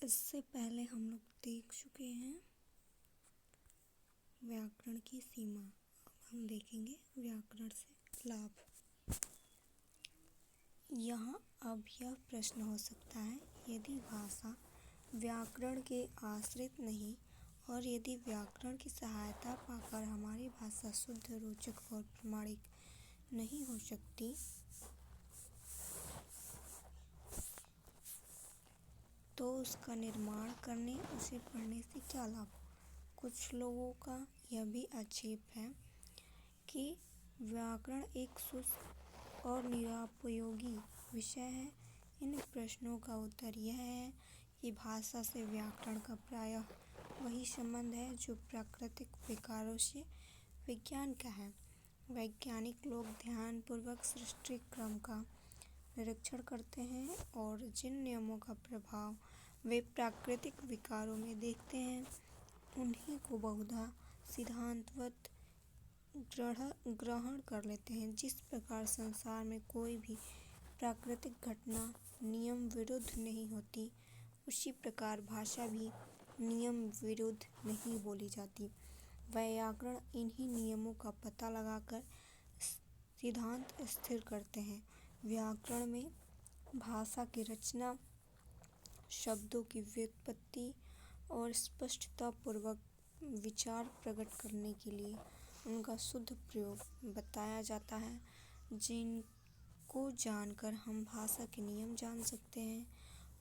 इससे पहले हम लोग देख चुके हैं व्याकरण की सीमा। अब हम देखेंगे व्याकरण से लाभ। यहाँ अब यह प्रश्न हो सकता है, यदि भाषा व्याकरण के आश्रित नहीं और यदि व्याकरण की सहायता पाकर हमारी भाषा शुद्ध, रोचक और प्रामाणिक नहीं हो सकती, तो उसका निर्माण करने, उसे पढ़ने से क्या लाभ? कुछ लोगों का यह भी आक्षेप है कि व्याकरण एक शुष्क और निरुपयोगी विषय है। इन प्रश्नों का उत्तर यह है कि भाषा से व्याकरण का प्रायः वही संबंध है जो प्राकृतिक विकारों से विज्ञान का है। वैज्ञानिक लोग ध्यानपूर्वक सृष्टि क्रम का निरीक्षण करते हैं और जिन नियमों का प्रभाव वे प्राकृतिक विकारों में देखते हैं, उन्हीं को बहुधा सिद्धांतवत ग्रहण कर लेते हैं। जिस प्रकार संसार में कोई भी प्राकृतिक घटना नियम विरुद्ध नहीं होती, उसी प्रकार भाषा भी नियम विरुद्ध नहीं बोली जाती। व्याकरण इन्हीं नियमों का पता लगाकर सिद्धांत स्थिर करते हैं। व्याकरण में भाषा की रचना, शब्दों की व्युत्पत्ति और स्पष्टतापूर्वक विचार प्रकट करने के लिए उनका शुद्ध प्रयोग बताया जाता है, जिनको जानकर हम भाषा के नियम जान सकते हैं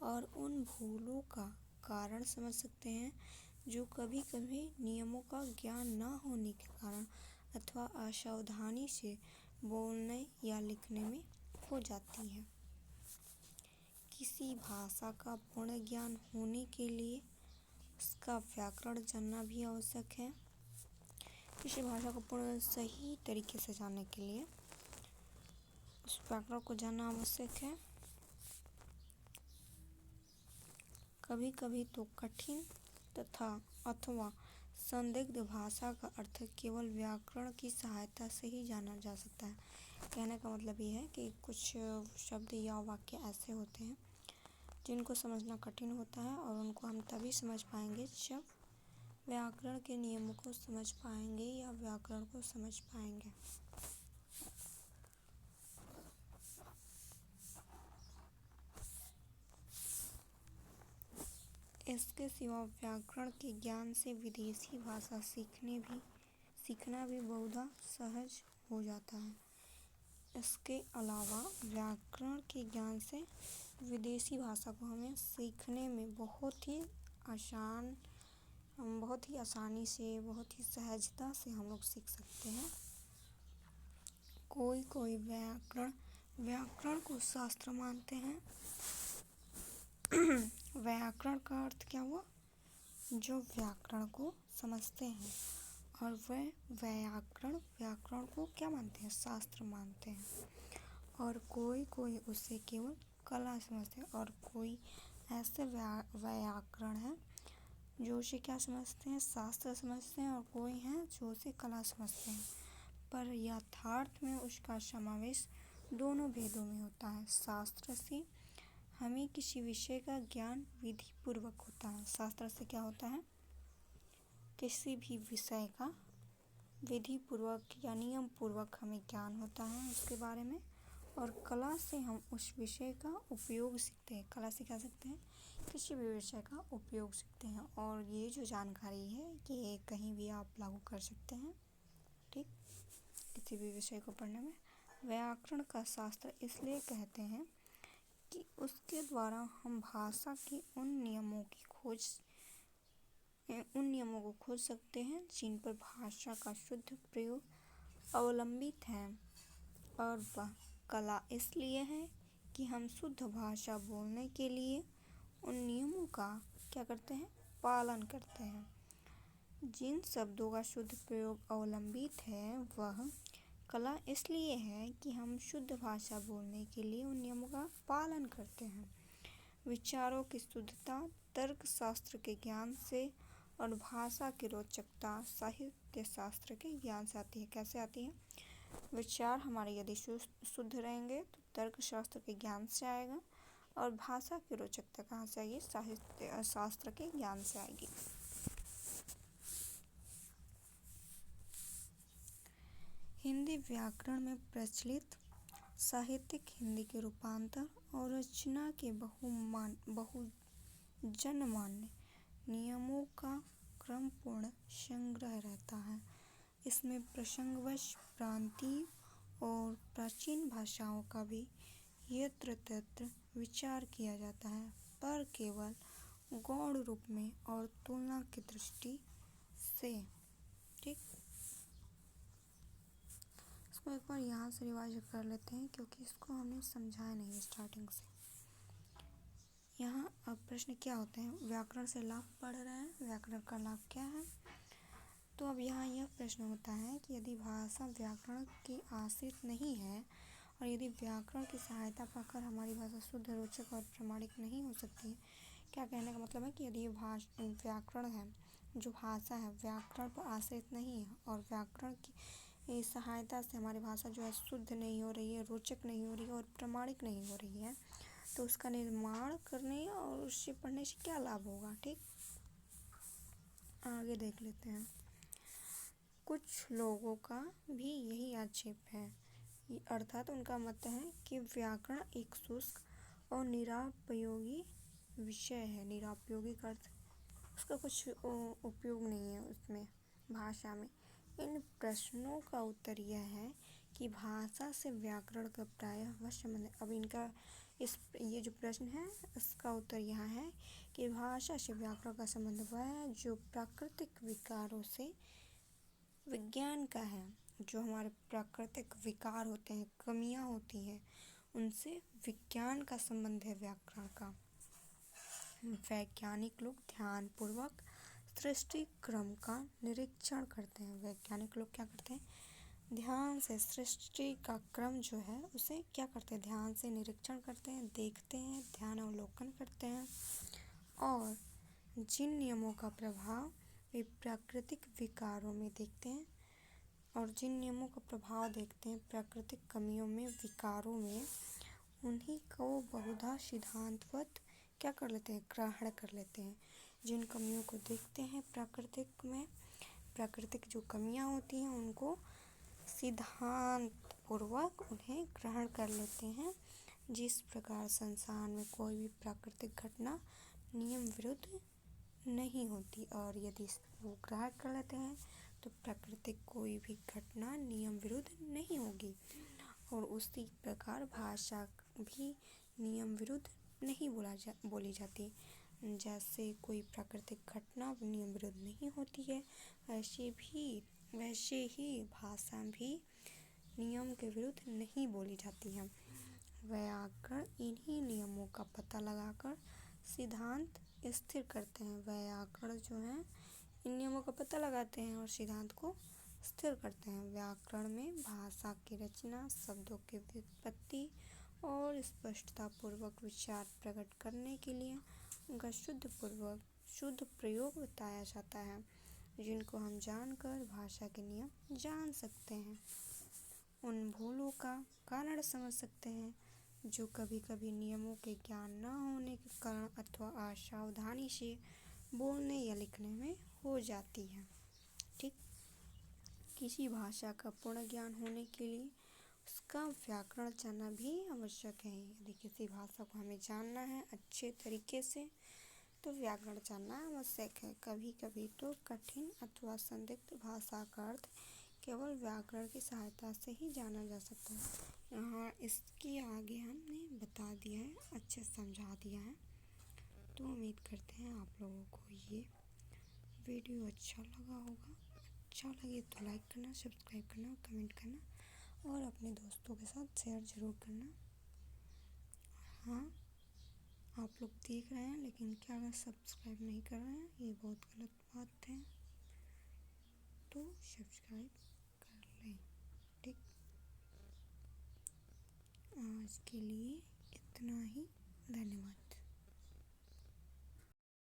और उन भूलों का कारण समझ सकते हैं जो कभी कभी नियमों का ज्ञान न होने के कारण अथवा असावधानी से बोलने या लिखने में हो जाती है। किसी भाषा का पूर्ण ज्ञान होने के लिए उसका व्याकरण जानना भी आवश्यक है। किसी भाषा को पूर्ण सही तरीके से जानने के लिए उस व्याकरण को जानना आवश्यक है। कभी कभी तो कठिन तथा अथवा संदिग्ध भाषा का अर्थ केवल व्याकरण की सहायता से ही जाना जा सकता है। कहने का मतलब ये है कि कुछ शब्द या वाक्य ऐसे होते हैं जिनको समझना कठिन होता है और उनको हम तभी समझ पाएंगे जब व्याकरण के नियमों को समझ पाएंगे या व्याकरण को समझ पाएंगे। इसके सिवा व्याकरण के ज्ञान से विदेशी भाषा सीखना भी बहुधा सहज हो जाता है। इसके अलावा व्याकरण के ज्ञान से विदेशी भाषा को हमें सीखने में बहुत ही आसानी से, बहुत ही सहजता से हम लोग सीख सकते हैं। कोई व्याकरण को शास्त्र मानते हैं। व्याकरण का अर्थ क्या हुआ? जो व्याकरण को समझते हैं, और वह व्याकरण को क्या मानते हैं? शास्त्र मानते हैं। और कोई उसे केवल कला समझते हैं, और कोई ऐसे व्याकरण है जो उसे क्या समझते हैं? शास्त्र समझते हैं, और कोई हैं जो उसे कला समझते हैं। पर यथार्थ में उसका समावेश दोनों भेदों में होता है। शास्त्र से हमें किसी विषय का ज्ञान विधि पूर्वक होता है। शास्त्र से क्या होता है? किसी भी विषय का विधि पूर्वक या नियम पूर्वक हमें ज्ञान होता है उसके बारे में। और कला से हम उस विषय का उपयोग सीखते हैं। कला से क्या सीखते हैं? किसी भी विषय का उपयोग सीखते हैं। और ये जो जानकारी है ये कहीं भी आप लागू कर सकते हैं, ठीक, किसी भी विषय को पढ़ने में। व्याकरण का शास्त्र इसलिए कहते हैं कि उसके द्वारा हम भाषा की उन नियमों को खोज सकते हैं जिन पर भाषा का शुद्ध प्रयोग अवलंबित है। और वह कला इसलिए है कि हम शुद्ध भाषा बोलने के लिए उन नियमों का क्या करते हैं? पालन करते हैं। जिन शब्दों का शुद्ध प्रयोग अवलंबित है, वह कला इसलिए है कि हम शुद्ध भाषा बोलने के लिए उन नियमों का पालन करते हैं। विचारों की शुद्धता तर्क शास्त्र के ज्ञान से और भाषा की रोचकता साहित्य शास्त्र के ज्ञान से आती है। कैसे आती है? विचार हमारे यदि शुद्ध रहेंगे तो तर्क शास्त्र के ज्ञान से आएगा, और भाषा की रोचकता कहाँ से आएगी? साहित्य शास्त्र के ज्ञान से आएगी। हिंदी व्याकरण में प्रचलित साहित्यिक हिंदी के रूपांतर और रचना के बहुजनमान्य नियमों का क्रमपूर्ण संग्रह रहता है। इसमें प्रसंगवश प्रांतीय और प्राचीन भाषाओं का भी यत्र तत्र विचार किया जाता है, पर केवल गौण रूप में और तुलना की दृष्टि से। ठीक, इसको एक बार यहाँ से रिवाइज कर लेते हैं क्योंकि इसको हमने समझाया नहीं स्टार्टिंग से। यहाँ अब प्रश्न क्या होते हैं? व्याकरण से लाभ पढ़ रहे हैं, व्याकरण का लाभ क्या है? तो अब यहाँ यह प्रश्न होता है कि यदि भाषा व्याकरण की आश्रित नहीं है और यदि व्याकरण की सहायता पाकर हमारी भाषा शुद्ध, रोचक और प्रामाणिक नहीं हो सकती है। क्या कहने का मतलब है कि यदि व्याकरण है, जो भाषा है व्याकरण पर आश्रित नहीं है और व्याकरण की सहायता से हमारी भाषा जो है शुद्ध नहीं हो रही है, रोचक नहीं हो रही है और प्रामाणिक नहीं हो रही है, तो उसका निर्माण करने और उससे पढ़ने से क्या लाभ होगा? ठीक, आगे देख लेते हैं। कुछ लोगों का भी यही आक्षेप है, अर्थात उनका मत है कि व्याकरण एक शुष्क और निरुपयोगी विषय है। निरुपयोगी का अर्थ उसका कुछ उपयोग नहीं है उसमें, भाषा में। इन प्रश्नों का उत्तर यह है कि भाषा से व्याकरण का प्रायः वह संबंध है। अब इनका ये जो प्रश्न है इसका उत्तर यहाँ है कि भाषा से व्याकरण का संबंध वह है जो प्राकृतिक विकारों से विज्ञान का है। जो हमारे प्राकृतिक विकार होते हैं, कमियाँ होती हैं, उनसे विज्ञान का संबंध है व्याकरण का। वैज्ञानिक लोग ध्यानपूर्वक सृष्टि क्रम का निरीक्षण करते हैं। वैज्ञानिक लोग क्या करते हैं? ध्यान से सृष्टि का क्रम जो है उसे क्या करते हैं? ध्यान से निरीक्षण करते हैं, देखते हैं, ध्यान अवलोकन करते हैं और जिन नियमों का प्रभाव वे प्राकृतिक विकारों में देखते हैं और जिन नियमों का प्रभाव देखते हैं प्राकृतिक कमियों में, विकारों में, उन्हीं को बहुधा सिद्धांतवत क्या कर लेते हैं? ग्रहण कर लेते हैं। जिन कमियों को देखते हैं प्राकृतिक में, प्राकृतिक जो कमियां होती हैं उनको सिद्धांत पूर्वक उन्हें ग्रहण कर लेते हैं। जिस प्रकार संसार में कोई भी प्राकृतिक घटना नियम विरुद्ध नहीं होती, और यदि वो ग्रहण कर लेते हैं तो प्राकृतिक कोई भी घटना नियम विरुद्ध नहीं होगी। और उसी प्रकार भाषा भी नियम विरुद्ध नहीं बोली जाती। जैसे कोई प्राकृतिक घटना नियम विरुद्ध नहीं होती है, वैसे ही भाषा भी नियम के विरुद्ध नहीं बोली जाती है। व्याकरण इन्हीं नियमों का पता लगाकर सिद्धांत स्थिर करते हैं। व्याकरण जो है इन नियमों का पता लगाते हैं और सिद्धांत को स्थिर करते हैं। व्याकरण में भाषा की रचना, शब्दों की व्युत्पत्ति और स्पष्टता पूर्वक विचार प्रकट करने के लिए उनका शुद्ध प्रयोग बताया जाता है, जिनको हम जानकर भाषा के नियम जान सकते हैं। उन भूलों का कारण समझ सकते हैं जो कभी कभी नियमों के ज्ञान न होने के कारण अथवा असावधानी से बोलने या लिखने में हो जाती है। ठीक, किसी भाषा का पूर्ण ज्ञान होने के लिए उसका व्याकरण जानना भी आवश्यक है। यदि किसी भाषा को हमें जानना है अच्छे तरीके से तो व्याकरण जानना आवश्यक है। कभी कभी तो कठिन अथवा संदिग्ध भाषा का अर्थ केवल व्याकरण की सहायता से ही जाना जा सकता है। यहाँ इसके आगे हमने बता दिया है, अच्छे समझा दिया है। तो उम्मीद करते हैं आप लोगों को ये वीडियो अच्छा लगा होगा। अच्छा लगे तो लाइक करना, सब्सक्राइब करना, कमेंट करना और अपने दोस्तों के साथ शेयर ज़रूर करना। हाँ, आप लोग देख रहे हैं लेकिन क्या सब्सक्राइब नहीं कर रहे हैं, ये बहुत गलत बात है। तो सब्सक्राइब कर लें। ठीक, आज के लिए इतना ही। धन्यवाद।